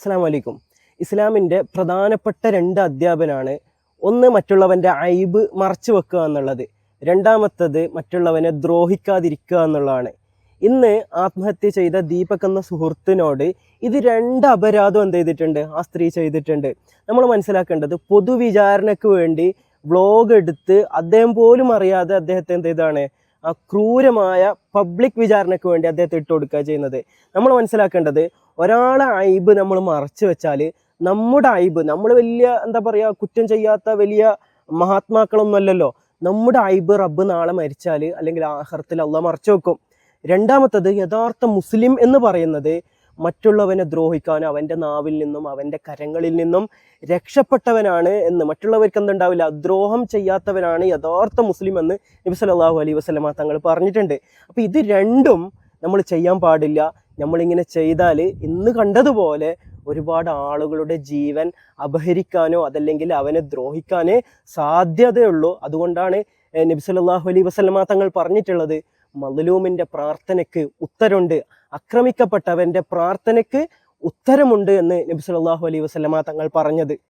അസ്സലാമു അലൈക്കും. ഇസ്ലാമിൻ്റെ പ്രധാനപ്പെട്ട രണ്ട് അധ്യാപനമാണ്. ഒന്ന് മറ്റുള്ളവൻ്റെ ഐബ് മറച്ചു വെക്കുക എന്നുള്ളത്, രണ്ടാമത്തത് മറ്റുള്ളവനെ ദ്രോഹിക്കാതിരിക്കുക എന്നുള്ളതാണ്. ഇന്ന് ആത്മഹത്യ ചെയ്ത ദീപക് എന്ന സുഹൃത്തിനോട് ഇത് രണ്ട് അപരാധം എന്ത് ചെയ്തിട്ടുണ്ട്, ആ സ്ത്രീ ചെയ്തിട്ടുണ്ട്. നമ്മൾ മനസ്സിലാക്കേണ്ടത്, പൊതുവിചാരണയ്ക്ക് വേണ്ടി വ്ളോഗ് എടുത്ത് അദ്ദേഹം പോലും അറിയാതെ അദ്ദേഹത്തെ എന്ത് ചെയ്താണ്, ആ ക്രൂരമായ പബ്ലിക് വിചാരണയ്ക്ക് വേണ്ടി അദ്ദേഹത്തെ ഇട്ട് കൊടുക്കുക ചെയ്യുന്നത്. നമ്മൾ മനസ്സിലാക്കേണ്ടത്, ഒരാളെ ഐബ് നമ്മൾ മറച്ചു വെച്ചാൽ നമ്മുടെ ഐബ്, നമ്മൾ വലിയ എന്താ പറയുക, കുറ്റം ചെയ്യാത്ത വലിയ മഹാത്മാക്കളൊന്നും അല്ലല്ലോ. നമ്മുടെ ഐബ് റബ്ബ് നാളെ മരിച്ചാൽ അല്ലെങ്കിൽ ആഖിറത്തിൽ അള്ളാഹ് മറച്ചു വെക്കും. രണ്ടാമത്തത്, യഥാർത്ഥ മുസ്ലിം എന്ന് പറയുന്നത് മറ്റുള്ളവനെ ദ്രോഹിക്കാനും അവൻ്റെ നാവിൽ നിന്നും അവൻ്റെ കരങ്ങളിൽ നിന്നും രക്ഷപ്പെട്ടവനാണ് എന്ന്, മറ്റുള്ളവർക്ക് എന്തുണ്ടാവില്ല, ദ്രോഹം ചെയ്യാത്തവനാണ് യഥാർത്ഥ മുസ്ലിം എന്ന് നബി സല്ലല്ലാഹു അലൈഹി വസല്ലമ തങ്ങൾ പറഞ്ഞിട്ടുണ്ട്. അപ്പോൾ ഇത് രണ്ടും നമ്മൾ ചെയ്യാൻ പാടില്ല. നമ്മളിങ്ങനെ ചെയ്താൽ ഇന്ന് കണ്ടതുപോലെ ഒരുപാട് ആളുകളുടെ ജീവൻ അപഹരിക്കാനോ അതല്ലെങ്കിൽ അവനെ ദ്രോഹിക്കാനേ സാധ്യതയുള്ളൂ. അതുകൊണ്ടാണ് നബി സല്ലല്ലാഹു അലൈഹി വസല്ലമ തങ്ങൾ പറഞ്ഞിട്ടുള്ളത്, മദ്ലൂമിൻ്റെ പ്രാർത്ഥനയ്ക്ക് ഉത്തരമുണ്ട്, ആക്രമിക്കപ്പെട്ടവൻ്റെ പ്രാർത്ഥനയ്ക്ക് ഉത്തരമുണ്ട് എന്ന് നബി സല്ലല്ലാഹു അലൈഹി വസല്ലമ തങ്ങൾ പറഞ്ഞത്.